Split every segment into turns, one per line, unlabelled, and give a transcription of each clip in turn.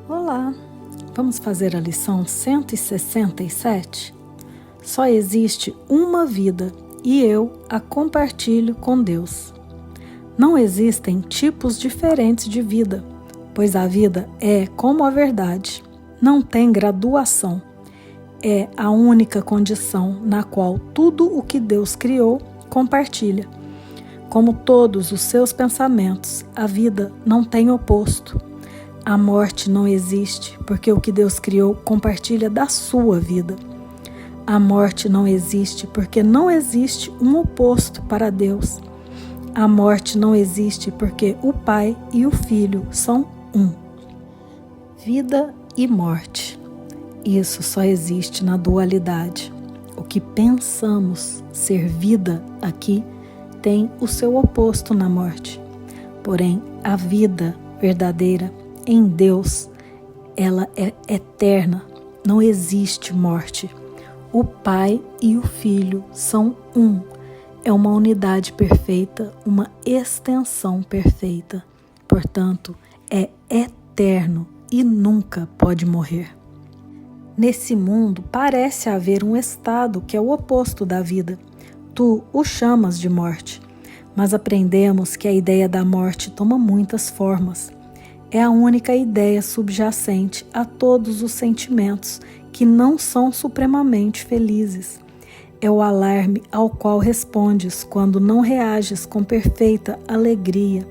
Olá, vamos fazer a lição 167? Só existe uma vida e eu a compartilho com Deus. Não existem tipos diferentes de vida, pois a vida é como a verdade, não tem graduação. É a única condição na qual tudo o que Deus criou compartilha. Como todos os seus pensamentos, a vida não tem oposto. A morte não existe, porque o que Deus criou compartilha da sua vida. A morte não existe, porque não existe um oposto para Deus. A morte não existe, porque o Pai e o Filho são um. Vida e morte. Isso só existe na dualidade. O que pensamos ser vida aqui tem o seu oposto na morte. Porém, a vida verdadeira em Deus, ela é eterna, não existe morte. O Pai e o Filho são um. É uma unidade perfeita, uma extensão perfeita. Portanto, é eterno e nunca pode morrer. Nesse mundo parece haver um estado que é o oposto da vida. Tu o chamas de morte, mas aprendemos que a ideia da morte toma muitas formas. É a única ideia subjacente a todos os sentimentos que não são supremamente felizes. É o alarme ao qual respondes quando não reages com perfeita alegria.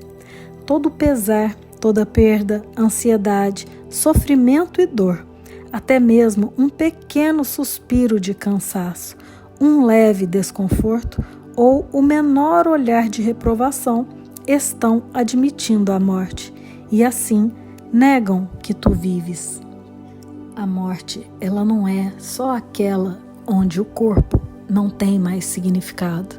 Todo pesar, toda perda, ansiedade, sofrimento e dor, até mesmo um pequeno suspiro de cansaço, um leve desconforto ou o menor olhar de reprovação estão admitindo a morte. E assim negam que tu vives. A morte, ela não é só aquela onde o corpo não tem mais significado.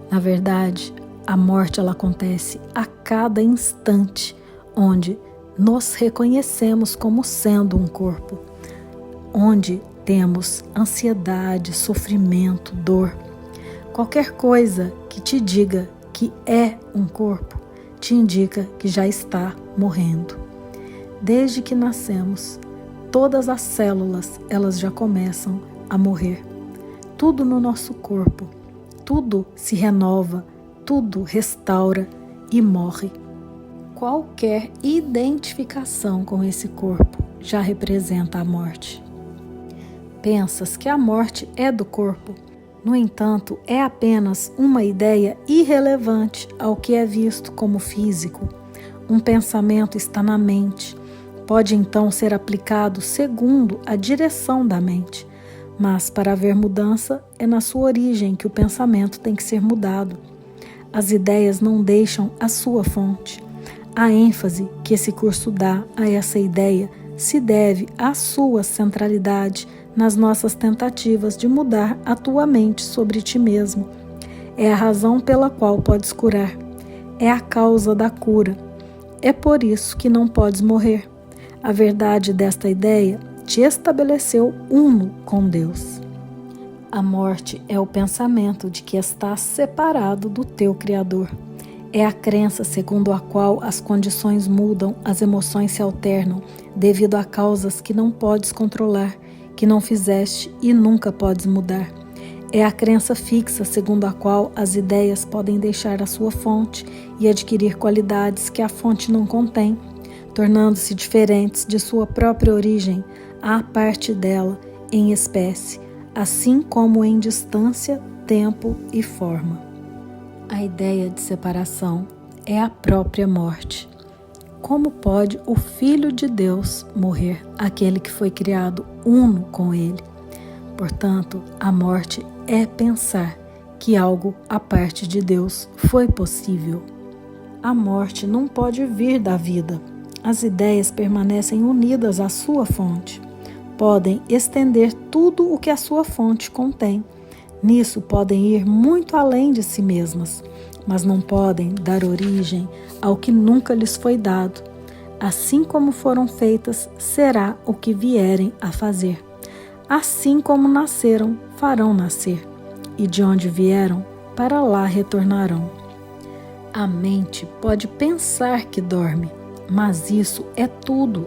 Na verdade, a morte ela acontece a cada instante, onde nos reconhecemos como sendo um corpo, onde temos ansiedade, sofrimento, dor. Qualquer coisa que te diga que é um corpo, te indica que já está morrendo. Desde que nascemos, todas as células elas já começam a morrer. Tudo no nosso corpo, tudo se renova, tudo restaura e morre. Qualquer identificação com esse corpo já representa a morte. Pensas que a morte é do corpo. No entanto, é apenas uma ideia irrelevante ao que é visto como físico. Um pensamento está na mente. Pode então ser aplicado segundo a direção da mente. Mas para haver mudança, é na sua origem que o pensamento tem que ser mudado. As ideias não deixam a sua fonte. A ênfase que esse curso dá a essa ideia se deve à sua centralidade nas nossas tentativas de mudar a tua mente sobre ti mesmo. É a razão pela qual podes curar. É a causa da cura. É por isso que não podes morrer. A verdade desta ideia te estabeleceu uno com Deus. A morte é o pensamento de que estás separado do teu Criador. É a crença segundo a qual as condições mudam, as emoções se alternam, devido a causas que não podes controlar, que não fizeste e nunca podes mudar. É a crença fixa segundo a qual as ideias podem deixar a sua fonte e adquirir qualidades que a fonte não contém, tornando-se diferentes de sua própria origem, à parte dela, em espécie, assim como em distância, tempo e forma. A ideia de separação é a própria morte. Como pode o Filho de Deus morrer, aquele que foi criado uno com ele? Portanto, a morte é pensar que algo à parte de Deus foi possível. A morte não pode vir da vida. As ideias permanecem unidas à sua fonte. Podem estender tudo o que a sua fonte contém. Nisso podem ir muito além de si mesmas, mas não podem dar origem ao que nunca lhes foi dado. Assim como foram feitas, será o que vierem a fazer. Assim como nasceram, farão nascer, e de onde vieram, para lá retornarão. A mente pode pensar que dorme, mas isso é tudo.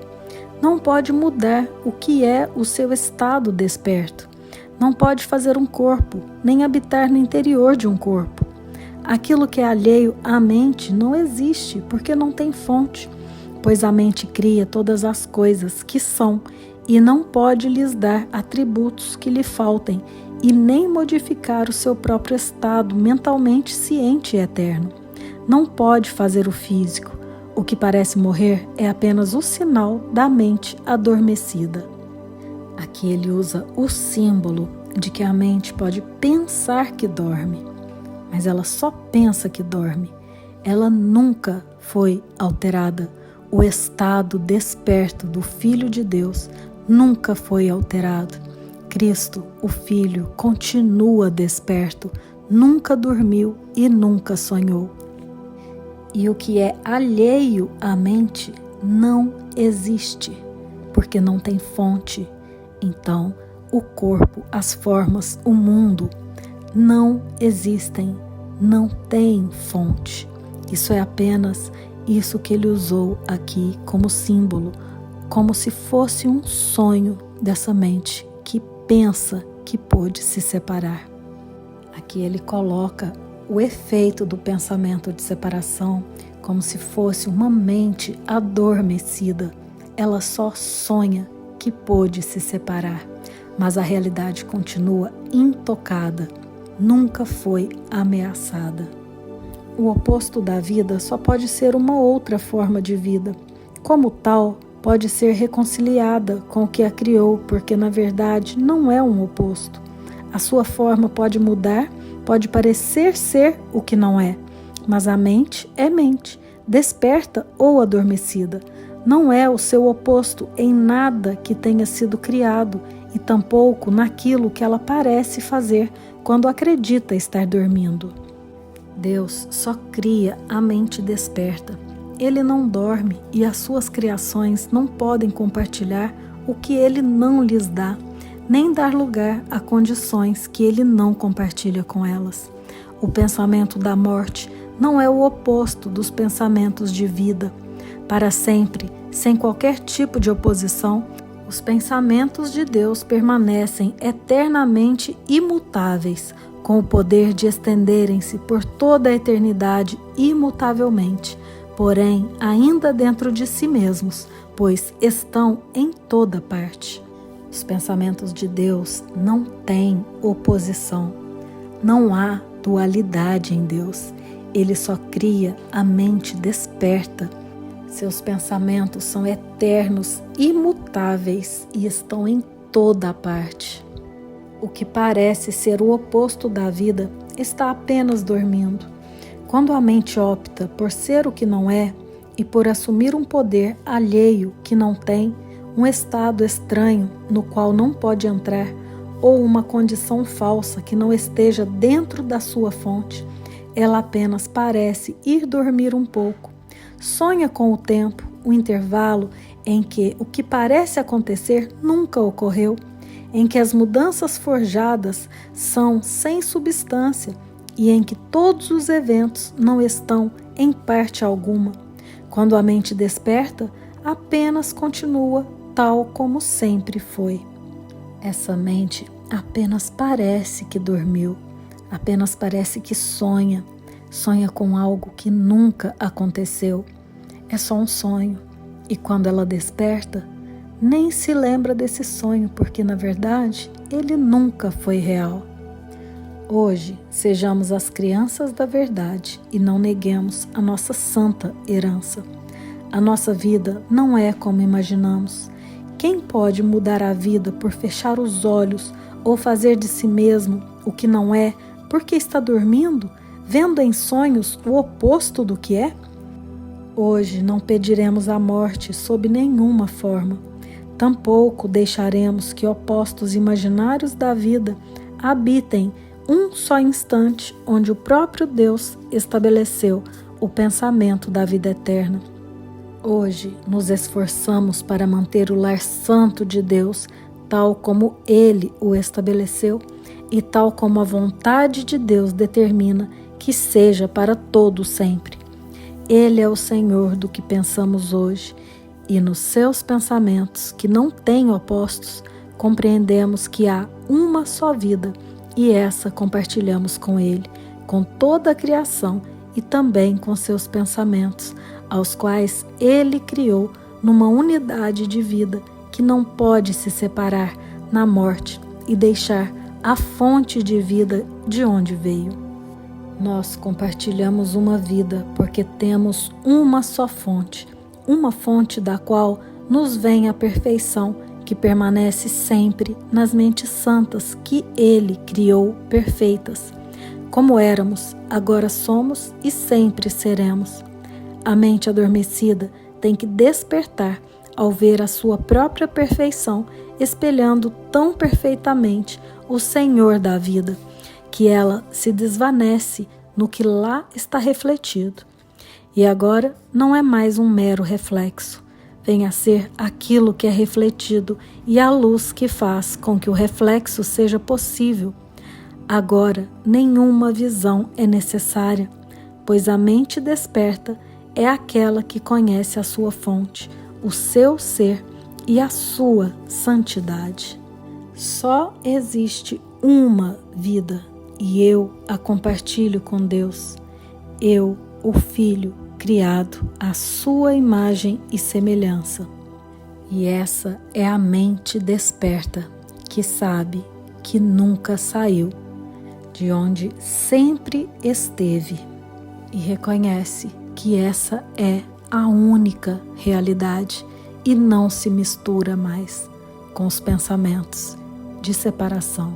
não pode mudar o que é o seu estado desperto. Não pode fazer um corpo, nem habitar no interior de um corpo. Aquilo que é alheio à mente não existe, porque não tem fonte, pois a mente cria todas as coisas que são e não pode lhes dar atributos que lhe faltem e nem modificar o seu próprio estado mentalmente ciente e eterno. Não pode fazer o físico. O que parece morrer é apenas o sinal da mente adormecida. Aqui ele usa o símbolo de que a mente pode pensar que dorme, mas ela só pensa que dorme. Ela nunca foi alterada. O estado desperto do Filho de Deus nunca foi alterado. Cristo, o Filho, continua desperto, nunca dormiu e nunca sonhou. E o que é alheio à mente não existe, porque não tem fonte. Então, o corpo, as formas, o mundo não existem, não tem fonte. Isso é apenas isso que ele usou aqui como símbolo, como se fosse um sonho dessa mente que pensa que pôde se separar. Aqui ele coloca o efeito do pensamento de separação como se fosse uma mente adormecida. Ela só sonha que pôde se separar, mas a realidade continua intocada, nunca foi ameaçada. O oposto da vida só pode ser uma outra forma de vida. Como tal, pode ser reconciliada com o que a criou, porque na verdade não é um oposto. A sua forma pode mudar, pode parecer ser o que não é, mas a mente é mente, desperta ou adormecida. Não é o seu oposto em nada que tenha sido criado e tampouco naquilo que ela parece fazer quando acredita estar dormindo. Deus só cria a mente desperta. Ele não dorme e as suas criações não podem compartilhar o que ele não lhes dá, nem dar lugar a condições que ele não compartilha com elas. O pensamento da morte não é o oposto dos pensamentos de vida. Para sempre, sem qualquer tipo de oposição, os pensamentos de Deus permanecem eternamente imutáveis, com o poder de estenderem-se por toda a eternidade imutavelmente, porém ainda dentro de si mesmos, pois estão em toda parte. Os pensamentos de Deus não têm oposição. Não há dualidade em Deus. Ele só cria a mente desperta. Seus pensamentos são eternos, imutáveis e estão em toda parte. O que parece ser o oposto da vida está apenas dormindo. Quando a mente opta por ser o que não é e por assumir um poder alheio que não tem, um estado estranho no qual não pode entrar, ou uma condição falsa que não esteja dentro da sua fonte, ela apenas parece ir dormir um pouco. Sonha com o tempo, o intervalo em que o que parece acontecer nunca ocorreu, em que as mudanças forjadas são sem substância e em que todos os eventos não estão em parte alguma. Quando a mente desperta, apenas continua tal como sempre foi. Essa mente apenas parece que dormiu, apenas parece que sonha com algo que nunca aconteceu. É só um sonho, e quando ela desperta, nem se lembra desse sonho, porque na verdade ele nunca foi real. Hoje, sejamos as crianças da verdade e não neguemos a nossa santa herança. A nossa vida não é como imaginamos. Quem pode mudar a vida por fechar os olhos ou fazer de si mesmo o que não é, porque está dormindo, vendo em sonhos o oposto do que é? Hoje não pediremos a morte sob nenhuma forma. Tampouco deixaremos que opostos imaginários da vida habitem um só instante onde o próprio Deus estabeleceu o pensamento da vida eterna. Hoje nos esforçamos para manter o lar santo de Deus tal como Ele o estabeleceu e tal como a vontade de Deus determina que seja para todo sempre. Ele é o Senhor do que pensamos hoje. E nos seus pensamentos, que não têm opostos, compreendemos que há uma só vida, e essa compartilhamos com Ele, com toda a criação e também com seus pensamentos, aos quais Ele criou numa unidade de vida que não pode se separar na morte e deixar a fonte de vida de onde veio. Nós compartilhamos uma vida porque temos uma só fonte, uma fonte da qual nos vem a perfeição, que permanece sempre nas mentes santas que Ele criou perfeitas. Como éramos, agora somos e sempre seremos. A mente adormecida tem que despertar ao ver a sua própria perfeição espelhando tão perfeitamente o Senhor da vida, que ela se desvanece no que lá está refletido. E agora não é mais um mero reflexo, vem a ser aquilo que é refletido e a luz que faz com que o reflexo seja possível. Agora nenhuma visão é necessária, pois a mente desperta é aquela que conhece a sua fonte, o seu ser e a sua santidade. Só existe uma vida e eu a compartilho com Deus. Eu, o Filho, criado à sua imagem e semelhança. E essa é a mente desperta, que sabe que nunca saiu, de onde sempre esteve, e reconhece que essa é a única realidade e não se mistura mais com os pensamentos de separação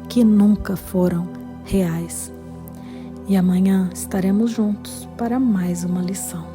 que nunca foram reais. E amanhã estaremos juntos para mais uma lição.